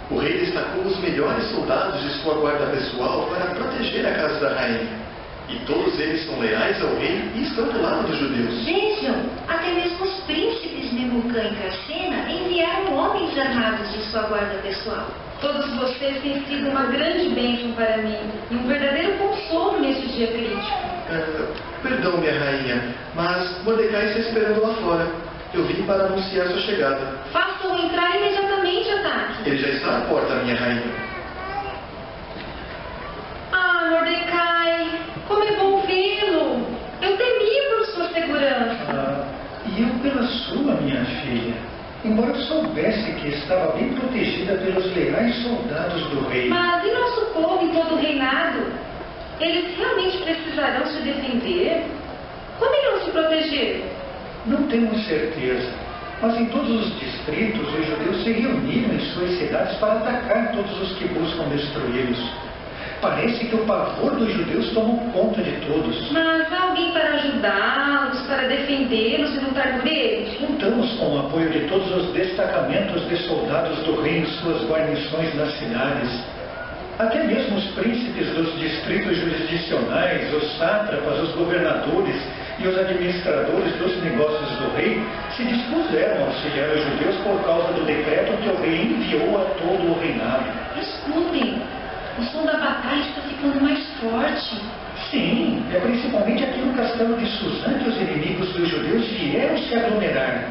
O rei destacou os melhores soldados de sua guarda pessoal para proteger a casa da rainha. E todos eles são leais ao rei e estão do lado dos judeus. Vejam, até mesmo os príncipes Memucã e Carcena enviaram homens armados de sua guarda pessoal. Todos vocês têm sido uma grande bênção para mim e um verdadeiro consolo nesse dia crítico. Perdão, minha rainha, mas Mordecai está esperando lá fora. Eu vim para anunciar sua chegada. Façam-o entrar imediatamente, Ataque. Ele já está à porta, minha rainha. Ah, Mordecai, como é bom vê-lo. Eu temia por sua segurança. E eu pela sua, minha filha. Embora eu soubesse que estava bem protegida pelos leais soldados do rei. Mas e nosso povo em todo o reinado? Eles realmente precisarão se defender? Como irão se proteger? Não temos certeza. Mas em todos os distritos, os judeus se reuniram em suas cidades para atacar todos os que buscam destruí-los. Parece que o pavor dos judeus tomou conta de todos. Mas há alguém para ajudá-los, para defendê-los e lutar por eles? Contamos com o apoio de todos os destacamentos de soldados do rei em suas guarnições nas cidades. Até mesmo os príncipes dos distritos jurisdicionais, os sátrapas, os governadores e os administradores dos negócios do rei se dispuseram a auxiliar os judeus por causa do decreto que o rei enviou a todo o reinado. Escutem! O som da batalha está ficando mais forte. Sim, é principalmente aqui no castelo de Suzã que os inimigos dos judeus vieram se aglomerar.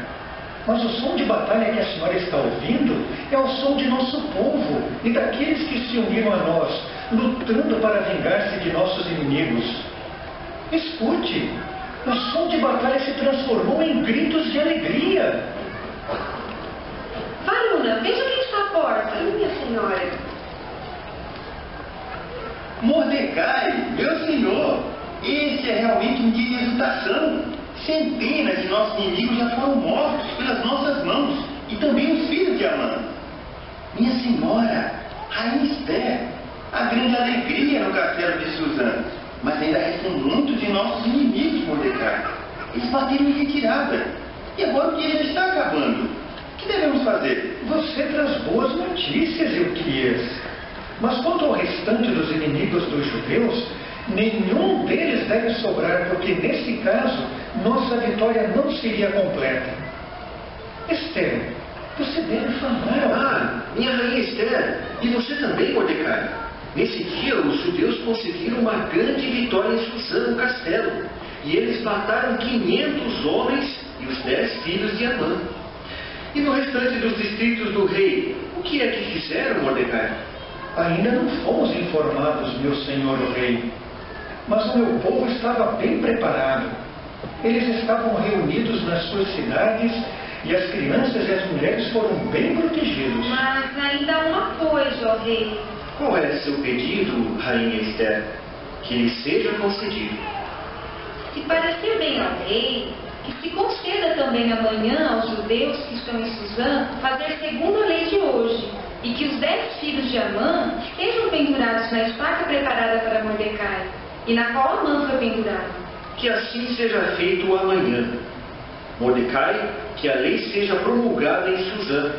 Mas o som de batalha que a senhora está ouvindo é o som de nosso povo e daqueles que se uniram a nós, lutando para vingar-se de nossos inimigos. Escute, O som de batalha se transformou em gritos de alegria. Varuna, veja quem está à porta. Minha senhora. Mordecai, meu senhor, esse é realmente um dia de exultação. Centenas de nossos inimigos já foram mortos pelas nossas mãos, e também os filhos de Amã. Minha senhora, Rainha Esther, há grande alegria no castelo de Suzã, mas ainda restam muitos de nossos inimigos, Mordecai. Eles bateram em retirada, e agora o dia já está acabando. O que devemos fazer? Você traz boas notícias, Euquias. Mas quanto ao restante dos inimigos dos judeus, nenhum deles deve sobrar, porque nesse caso, nossa vitória não seria completa. Esther, você deve falar. Minha rainha Esther, e você também, Mordecai. Nesse dia, os judeus conseguiram uma grande vitória em Suzã, no castelo. E eles mataram 500 homens e os 10 filhos de Amã. E no restante dos distritos do rei, o que é que fizeram, Mordecai? Ainda não fomos informados, meu senhor o rei. Mas o meu povo estava bem preparado. Eles estavam reunidos nas suas cidades e as crianças e as mulheres foram bem protegidos. Mas ainda há uma coisa, ó rei. Qual é seu pedido, rainha Esther? Que lhe seja concedido. Se parecer bem ao rei, que se conceda também amanhã aos judeus que estão em Suzã fazer segundo a lei de hoje, e que os 10 filhos de Amã sejam pendurados na estaca preparada para Mordecai, e na qual Amã foi pendurado. Que assim seja feito amanhã. Mordecai, que a lei seja promulgada em Suzã.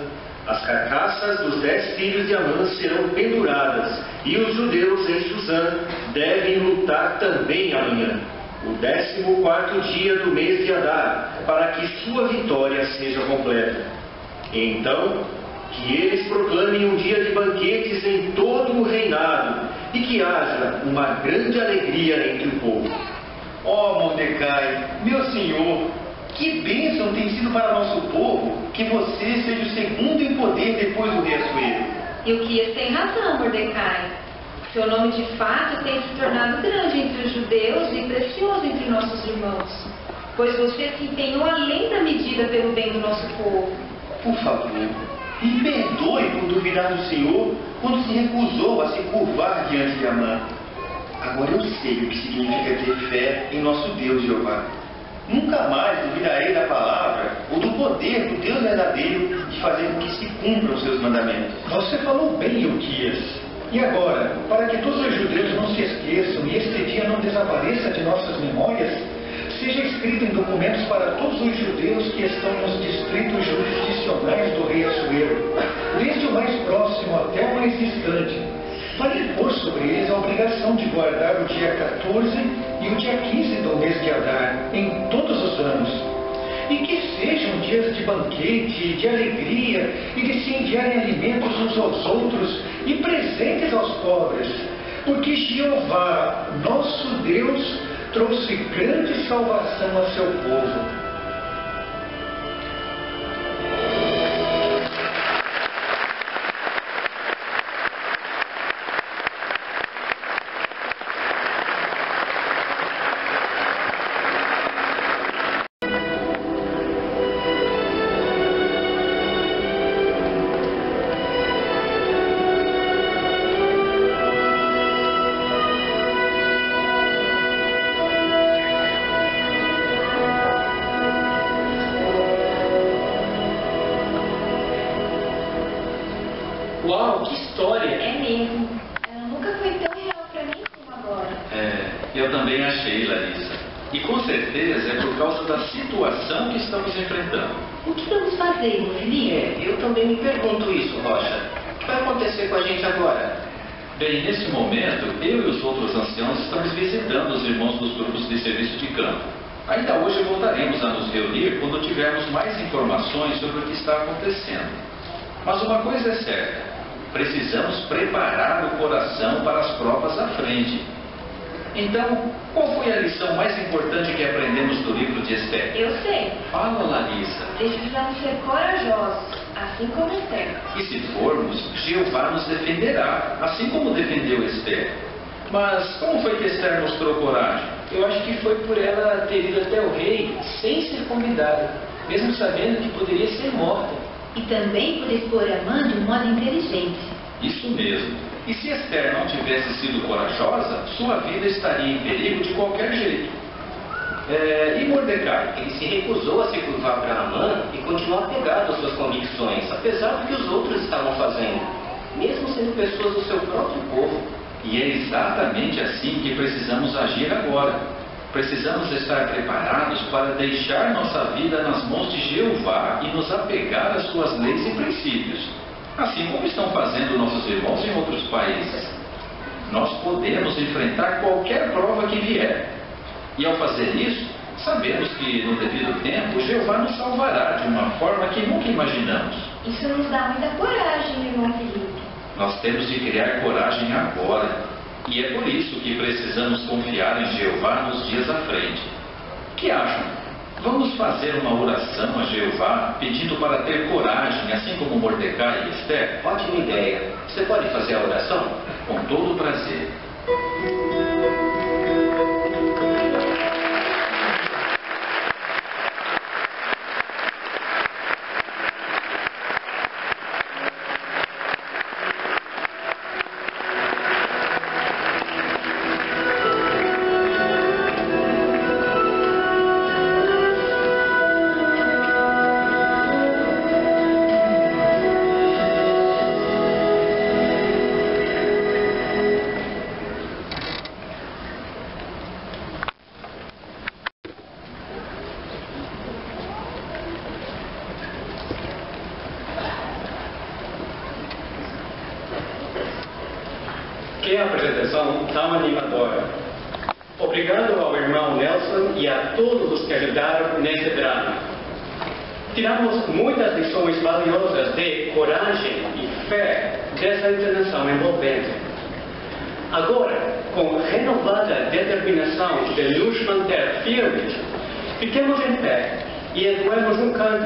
As carcaças dos 10 filhos de Amã serão penduradas, e os judeus em Suzã devem lutar também amanhã, o 14º dia do mês de Adar, para que sua vitória seja completa. Então, que eles proclamem um dia de banquetes em todo o reinado, e que haja uma grande alegria entre o povo. Ó Mordecai, meu senhor, que bênção tem sido para nosso povo que você seja o segundo em poder depois do rei Assuero. Euquias tem razão, Mordecai. Seu nome de fato tem se tornado grande entre os judeus e precioso entre nossos irmãos, pois você se empenhou além da medida pelo bem do nosso povo. Por favor, me perdoe por duvidar do Senhor quando se recusou a se curvar diante de Amã. Agora eu sei o que significa ter fé em nosso Deus Jeová. Nunca mais duvidarei da palavra ou do poder do Deus verdadeiro de fazer com que se cumpram os seus mandamentos. Você falou bem, Euquias. E agora, para que todos os judeus não se esqueçam e este dia não desapareça de nossas memórias, seja escrito em documentos para todos os judeus que estão nos distritos jurisdicionais do rei Assuero, desde o mais próximo até o mais distante, para impor sobre eles a obrigação de guardar o dia 14 e o dia 15 do mês de Adar, em todos os anos. E que sejam dias de banquete, de alegria e de se enviarem alimentos uns aos outros e presentes aos pobres, porque Jeová, nosso Deus, trouxe grande salvação a seu povo. Uau, que história! É mesmo. Ela nunca foi tão real pra mim como agora. Eu também achei, Larissa. E com certeza é por causa da situação que estamos enfrentando. O que vamos fazer, meu Felipe? Eu também me pergunto isso, Rocha. O que vai acontecer com a gente agora? Bem, nesse momento, eu e os outros anciãos estamos visitando os irmãos dos grupos de serviço de campo. Ainda hoje voltaremos a nos reunir quando tivermos mais informações sobre o que está acontecendo. Mas uma coisa é certa. Precisamos preparar o coração para as provas à frente. Então, qual foi a lição mais importante que aprendemos do livro de Esther? Eu sei. Fala, Larissa. Precisamos ser corajosos, assim como Esther. E se formos, Jeová nos defenderá, assim como defendeu Esther. Mas como foi que Esther mostrou coragem? eu acho que foi por ela ter ido até o rei sem ser convidada, mesmo sabendo que poderia ser morta. E também por expor Amã de um modo inteligente. Isso mesmo. E se Esther não tivesse sido corajosa, sua vida estaria em perigo de qualquer jeito. E Mordecai? Ele se recusou a se curvar para Amã e continuou apegado às suas convicções, apesar do que os outros estavam fazendo, mesmo sendo pessoas do seu próprio povo. E é exatamente assim que precisamos agir agora. Precisamos estar preparados para deixar nossa vida nas mãos de Jeová e nos apegar às suas leis e princípios, assim como estão fazendo nossos irmãos em outros países. Nós podemos enfrentar qualquer prova que vier. E ao fazer isso, sabemos que no devido tempo Jeová nos salvará de uma forma que nunca imaginamos. Isso nos dá muita coragem, irmão Felipe. Nós temos de criar coragem agora. E é por isso que precisamos confiar em Jeová nos dias à frente. O que acham? Vamos fazer uma oração a Jeová pedindo para ter coragem, assim como Mordecai e Esther? Ótima ideia. Você pode fazer a oração? Com todo o prazer. Que apresentação tão animadora. Obrigado ao irmão Nelson e a todos os que ajudaram nesse drama. Tiramos muitas lições valiosas de coragem e fé dessa encenação envolvente. Agora, com renovada determinação de nos manter firmes, fiquemos em pé e entoemos um canto